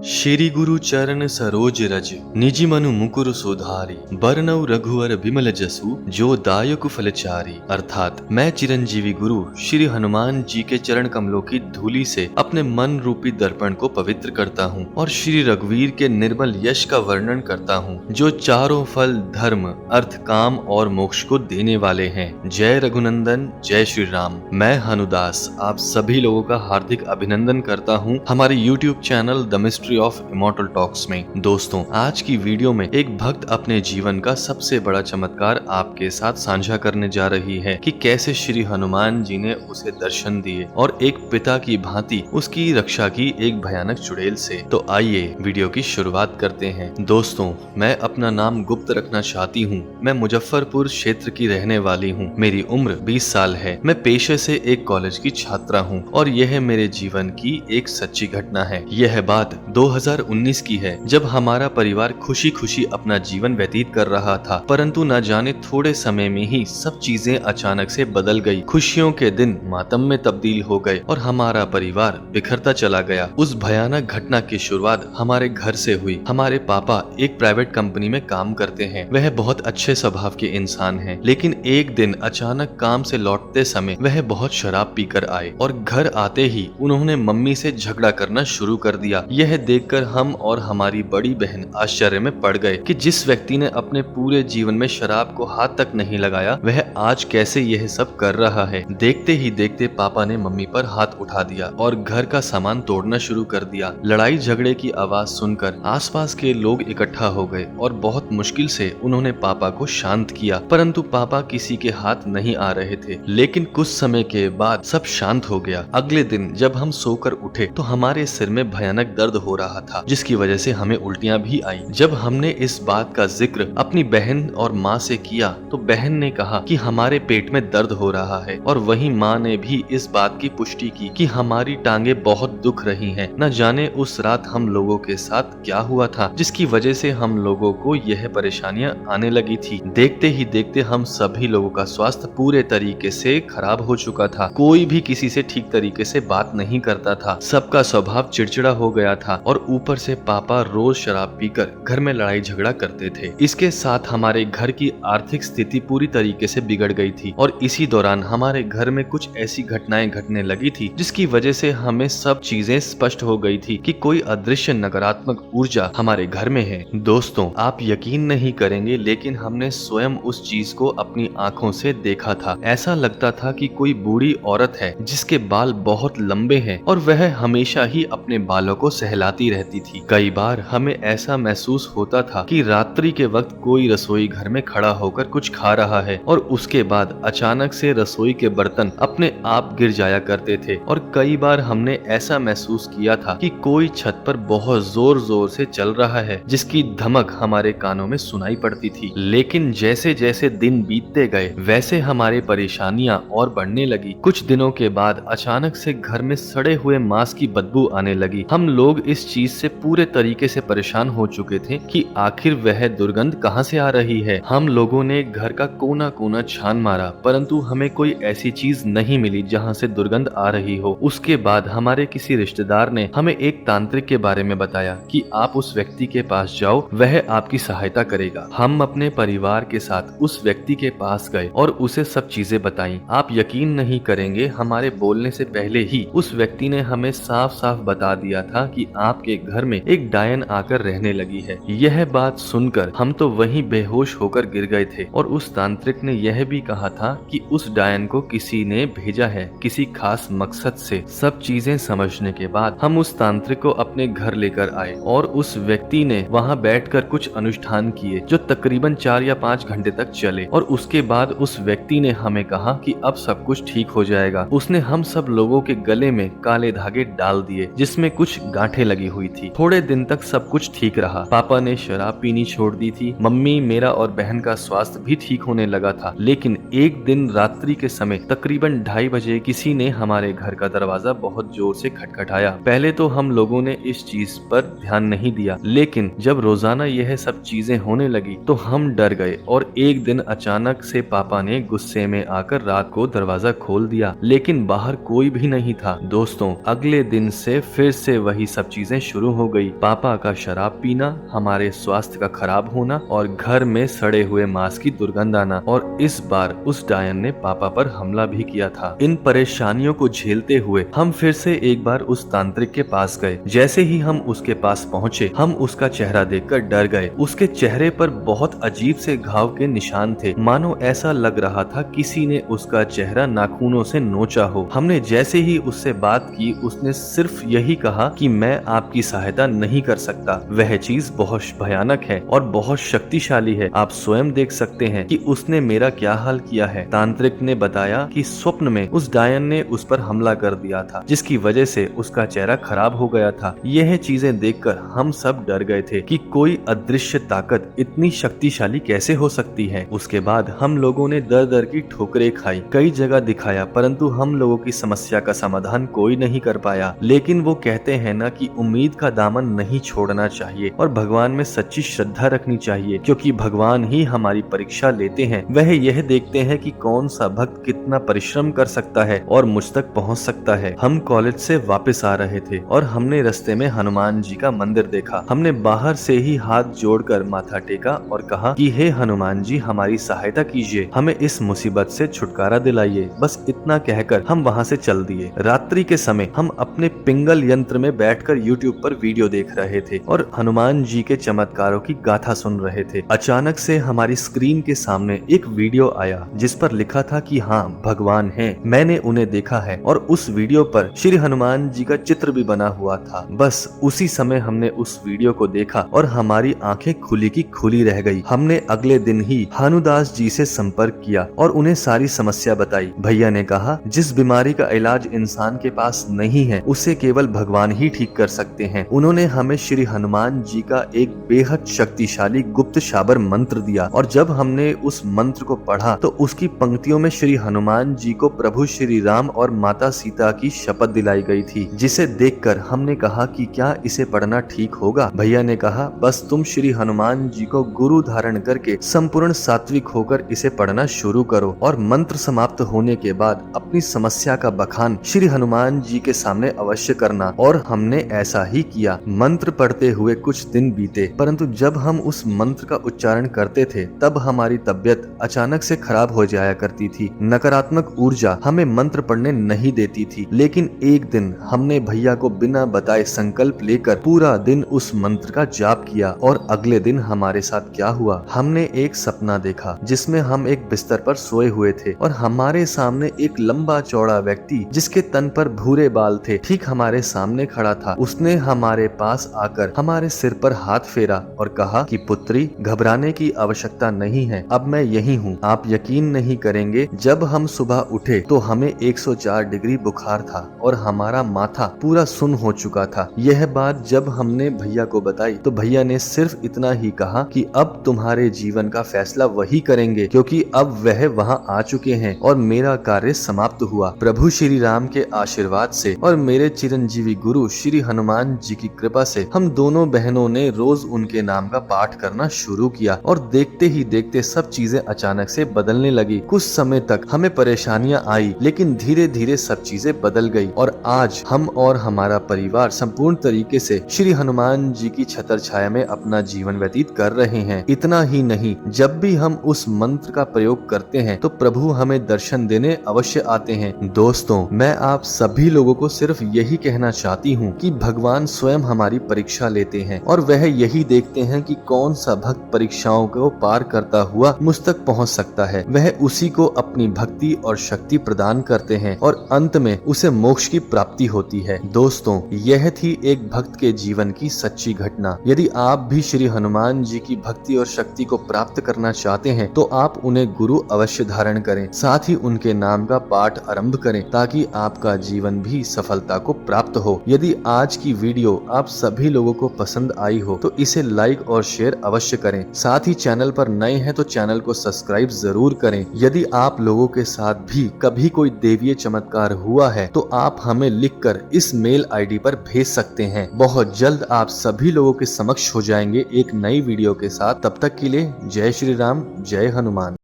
श्री गुरु चरण सरोज रज निज मनु मुकुर सुधारी बरनऊ रघुवर बिमल जसु जो दायक फलचारी। अर्थात मैं चिरंजीवी गुरु श्री हनुमान जी के चरण कमलों की धूलि से अपने मन रूपी दर्पण को पवित्र करता हूँ और श्री रघुवीर के निर्मल यश का वर्णन करता हूँ जो चारों फल धर्म अर्थ काम और मोक्ष को देने वाले हैं। जय रघुनंदन, जय श्री राम। मैं हनुदास आप सभी लोगों का हार्दिक अभिनंदन करता हूँ हमारे YouTube channel the mystery of immortal talks में। दोस्तों, आज की वीडियो में एक भक्त अपने जीवन का सबसे बड़ा चमत्कार आपके साथ साझा करने जा रही है कि कैसे श्री हनुमान जी ने उसे दर्शन दिए और एक पिता की भांति उसकी रक्षा की एक भयानक चुड़ैल से। तो आइए वीडियो की शुरुआत करते हैं। दोस्तों, मैं अपना नाम गुप्त रखना चाहती हूँ। मैं मुजफ्फरपुर क्षेत्र की रहने वाली हूँ। मेरी उम्र 20 साल है। मैं पेशे से एक कॉलेज की छात्रा हूँ और यह मेरे जीवन की एक सच्ची घटना है। यह बात 2019 की है जब हमारा परिवार खुशी खुशी अपना जीवन व्यतीत कर रहा था, परंतु न जाने थोड़े समय में ही सब चीजें अचानक से बदल गई। खुशियों के दिन मातम में तब्दील हो गए और हमारा परिवार बिखरता चला गया। उस भयानक घटना की शुरुआत हमारे घर से हुई। हमारे पापा एक प्राइवेट कंपनी में काम करते हैं। वह बहुत अच्छे स्वभाव के इंसान हैं, लेकिन एक दिन अचानक काम से लौटते समय वह बहुत शराब पीकर आए और घर आते ही उन्होंने मम्मी से झगड़ा करना शुरू कर दिया। यह देखकर हम और हमारी बड़ी बहन आश्चर्य में पड़ गए कि जिस व्यक्ति ने अपने पूरे जीवन में शराब को हाथ तक नहीं लगाया वह आज कैसे यह सब कर रहा है। देखते ही देखते पापा ने मम्मी पर हाथ उठा दिया और घर का सामान तोड़ना शुरू कर दिया। लड़ाई झगड़े की आवाज सुनकर आसपास के लोग इकट्ठा हो गए और बहुत मुश्किल से उन्होंने पापा को शांत किया, परंतु पापा किसी के हाथ नहीं आ रहे थे। लेकिन कुछ समय के बाद सब शांत हो गया। अगले दिन जब हम सोकर उठे तो हमारे सिर में भयानक दर्द हो रहा था, जिसकी वजह से हमें उल्टियां भी आई। जब हमने इस बात का जिक्र अपनी बहन और माँ से किया तो बहन ने कहा कि हमारे पेट में दर्द हो रहा है और वहीं माँ ने भी इस बात की पुष्टि की कि हमारी टांगे बहुत दुख रही हैं। न जाने उस रात हम लोगों के साथ क्या हुआ था जिसकी वजह से हम लोगों को यह परेशानियां आने लगी थी। देखते ही देखते हम सभी लोगों का स्वास्थ्य पूरे तरीके से खराब हो चुका था। कोई भी किसी से ठीक तरीके से बात नहीं करता था। सबका स्वभाव चिड़चिड़ा हो गया था और ऊपर से पापा रोज शराब पीकर घर में लड़ाई झगड़ा करते थे। इसके साथ हमारे घर की आर्थिक स्थिति पूरी तरीके से बिगड़ गई थी और इसी दौरान हमारे घर में कुछ ऐसी घटनाएं घटने लगी थी जिसकी वजह से हमें सब चीजें स्पष्ट हो गई थी कि कोई अदृश्य नकारात्मक ऊर्जा हमारे घर में है। दोस्तों, आप यकीन नहीं करेंगे, लेकिन हमने स्वयं उस चीज को अपनी आंखों से देखा था। ऐसा लगता था कि कोई बूढ़ी औरत है जिसके बाल बहुत लंबे हैं और वह हमेशा ही अपने बालों को सहलाती रहती थी। कई बार हमें ऐसा महसूस होता था कि रात्रि के वक्त कोई रसोई घर में खड़ा होकर कुछ खा रहा है और उसके बाद अचानक से रसोई के बर्तन अपने आप गिर जाया करते थे। और कई बार हमने ऐसा महसूस किया था कि कोई छत पर बहुत जोर जोर से चल रहा है जिसकी धमक हमारे कानों में सुनाई पड़ती थी। लेकिन जैसे जैसे दिन बीतते गए वैसे हमारी परेशानियां और बढ़ने लगी। कुछ दिनों के बाद अचानक से घर में सड़े हुए मांस की बदबू आने लगी। हम लोग इस चीज से पूरे तरीके से परेशान हो चुके थे कि आखिर वह दुर्गंध कहां से आ रही है। हम लोगों ने घर का कोना कोना छान मारा, परंतु हमें कोई ऐसी चीज नहीं मिली जहां से दुर्गंध आ रही हो। उसके बाद हमारे किसी रिश्तेदार ने हमें एक तांत्रिक के बारे में बताया कि आप उस व्यक्ति के पास जाओ, वह आपकी सहायता करेगा। हम अपने परिवार के साथ उस व्यक्ति के पास गए और उसे सब चीजें बताई। आप यकीन नहीं करेंगे, हमारे बोलने से पहले ही उस व्यक्ति ने हमें साफ साफ बता दिया था कि आपके घर में एक डायन आकर रहने लगी है। यह बात सुनकर हम तो वहीं बेहोश होकर गिर गए थे और उस तांत्रिक ने यह भी कहा था कि उस डायन को किसी ने भेजा है किसी खास मकसद से। सब चीजें समझने के बाद हम उस तांत्रिक को अपने घर लेकर आए और उस व्यक्ति ने वहां बैठकर कुछ अनुष्ठान किए जो तकरीबन 4 या 5 घंटे तक चले और उसके बाद उस व्यक्ति ने हमें कहा कि अब सब कुछ ठीक हो जाएगा। उसने हम सब लोगों के गले में काले धागे डाल दिए जिसमें कुछ गांठें लगी हुई हुई थी। थोड़े दिन तक सब कुछ ठीक रहा। पापा ने शराब पीनी छोड़ दी थी। मम्मी, मेरा और बहन का स्वास्थ्य भी ठीक होने लगा था। लेकिन एक दिन रात्रि के समय तकरीबन 2:30 बजे किसी ने हमारे घर का दरवाजा बहुत जोर से खटखटाया। पहले तो हम लोगों ने इस चीज पर ध्यान नहीं दिया, लेकिन जब रोजाना यह सब चीजें होने लगी तो हम डर गए और एक दिन अचानक से पापा ने गुस्से में आकर रात को दरवाजा खोल दिया, लेकिन बाहर कोई भी नहीं था। दोस्तों, अगले दिन से फिर से वही सब चीजें शुरू हो गई। पापा का शराब पीना, हमारे स्वास्थ्य का खराब होना और घर में सड़े हुए मांस की दुर्गंध आना। और इस बार उस डायन ने पापा पर हमला भी किया था। इन परेशानियों को झेलते हुए हम फिर से एक बार उस तांत्रिक के पास गए। जैसे ही हम उसके पास पहुंचे, हम उसका चेहरा देखकर डर गए। उसके चेहरे पर बहुत अजीब से घाव के निशान थे, मानो ऐसा लग रहा था किसी ने उसका चेहरा नाखूनों से नोचा हो। हमने जैसे ही उससे बात की, उसने सिर्फ यही कहा कि मैं आपकी सहायता नहीं कर सकता। वह चीज बहुत भयानक है और बहुत शक्तिशाली है। आप स्वयं देख सकते हैं कि उसने मेरा क्या हाल किया है। तांत्रिक ने बताया कि स्वप्न में उस डायन ने उस पर हमला कर दिया था, जिसकी वजह से उसका चेहरा खराब हो गया था। यह चीजें देखकर हम सब डर गए थे कि कोई अदृश्य ताकत इतनी शक्तिशाली कैसे हो सकती है। उसके बाद हम लोगों ने दर दर की ठोकरें खाई, कई जगह दिखाया, परंतु हम लोगों की समस्या का समाधान कोई नहीं कर पाया। लेकिन वो कहते हैं ना कि उम्मीद का दामन नहीं छोड़ना चाहिए और भगवान में सच्ची श्रद्धा रखनी चाहिए, क्योंकि भगवान ही हमारी परीक्षा लेते हैं। वह यह देखते हैं कि कौन सा भक्त कितना परिश्रम कर सकता है और मुझ तक पहुंच सकता है। हम कॉलेज से वापस आ रहे थे और हमने रास्ते में हनुमान जी का मंदिर देखा। हमने बाहर से ही हाथ जोड़कर माथा टेका और कहा कि हे हनुमान जी, हमारी सहायता कीजिए, हमें इस मुसीबत से छुटकारा दिलाइए। बस इतना कहकर हम वहाँ से चल दिए। रात्रि के समय हम अपने पिंगल यंत्र में बैठकर यूट्यूब पर वीडियो देख रहे थे और हनुमान जी के चमत्कारों की गाथा सुन रहे थे। अचानक से हमारी स्क्रीन के सामने एक वीडियो आया जिस पर लिखा था कि हाँ, भगवान हैं, मैंने उन्हें देखा है। और उस वीडियो पर श्री हनुमान जी का चित्र भी बना हुआ था। बस उसी समय हमने उस वीडियो को देखा और हमारी आंखें खुली की खुली रह गई। हमने अगले दिन ही हनुदास जी से संपर्क किया और उन्हें सारी समस्या बताई। भैया ने कहा, जिस बीमारी का इलाज इंसान के पास नहीं है, उसे केवल भगवान ही ठीक कर सकते हैं। उन्होंने हमें श्री हनुमान जी का एक बेहद शक्तिशाली गुप्त शाबर मंत्र दिया और जब हमने उस मंत्र को पढ़ा तो उसकी पंक्तियों में श्री हनुमान जी को प्रभु श्री राम और माता सीता की शपथ दिलाई गई थी, जिसे देखकर हमने कहा कि क्या इसे पढ़ना ठीक होगा। भैया ने कहा, बस तुम श्री हनुमान जी को गुरु धारण करके संपूर्ण सात्विक होकर इसे पढ़ना शुरू करो और मंत्र समाप्त होने के बाद अपनी समस्या का बखान श्री हनुमान जी के सामने अवश्य करना। और हमने ऐसा ही किया। मंत्र पढ़ते हुए कुछ दिन बीते, परंतु जब हम उस मंत्र का उच्चारण करते थे तब हमारी तबीयत अचानक से खराब हो जाया करती थी। नकारात्मक ऊर्जा हमें मंत्र पढ़ने नहीं देती थी। लेकिन एक दिन हमने भैया को बिना बताए संकल्प लेकर पूरा दिन उस मंत्र का जाप किया और अगले दिन हमारे साथ क्या हुआ, हमने एक सपना देखा जिसमें हम एक बिस्तर पर सोए हुए थे और हमारे सामने एक लंबा चौड़ा व्यक्ति जिसके तन पर भूरे बाल थे ठीक हमारे सामने खड़ा था। उसने हमारे पास आकर हमारे सिर पर हाथ फेरा और कहा कि पुत्री, घबराने की आवश्यकता नहीं है, अब मैं यही हूँ। आप यकीन नहीं करेंगे, जब हम सुबह उठे तो हमें 104 डिग्री बुखार था और हमारा माथा पूरा सुन्न हो चुका था। यह बात जब हमने भैया को बताई तो भैया ने सिर्फ इतना ही कहा कि अब तुम्हारे जीवन का फैसला वही करेंगे, क्योंकि अब वह वहाँ आ चुके हैं और मेरा कार्य समाप्त हुआ। प्रभु श्री राम के आशीर्वाद से और मेरे चिरंजीवी गुरु श्री हनुमान जी की कृपा से हम दोनों बहनों ने रोज उनके नाम का पाठ करना शुरू किया और देखते ही देखते सब चीजें अचानक से बदलने लगी। कुछ समय तक हमें परेशानियां आई, लेकिन धीरे धीरे सब चीजें बदल गई और आज हम और हमारा परिवार संपूर्ण तरीके से श्री हनुमान जी की छत्र छाया में अपना जीवन व्यतीत कर रहे हैं। इतना ही नहीं, जब भी हम उस मंत्र का प्रयोग करते हैं तो प्रभु हमें दर्शन देने अवश्य आते हैं। दोस्तों, मैं आप सभी लोगों को सिर्फ यही कहना चाहती हूँ कि भगवान स्वयं हमारी परीक्षा लेते हैं और वह यही देखते हैं कि कौन सा भक्त परीक्षाओं को पार करता हुआ मुझ तक पहुँच सकता है। वह उसी को अपनी भक्ति और शक्ति प्रदान करते हैं और अंत में उसे मोक्ष की प्राप्ति होती है। दोस्तों, यह थी एक भक्त के जीवन की सच्ची घटना। यदि आप भी श्री हनुमान जी की भक्ति और शक्ति को प्राप्त करना चाहते हैं तो आप उन्हें गुरु अवश्य धारण करें, साथ ही उनके नाम का पाठ आरंभ करें ताकि आपका जीवन भी सफलता को प्राप्त हो। यदि आज की वीडियो वीडियो आप सभी लोगों को पसंद आई हो तो इसे लाइक और शेयर अवश्य करें। साथ ही चैनल पर नए हैं तो चैनल को सब्सक्राइब जरूर करें। यदि आप लोगों के साथ भी कभी कोई देवीय चमत्कार हुआ है तो आप हमें लिखकर इस मेल आईडी पर भेज सकते हैं। बहुत जल्द आप सभी लोगों के समक्ष हो जाएंगे एक नई वीडियो के साथ। तब तक के लिए जय श्री राम, जय हनुमान।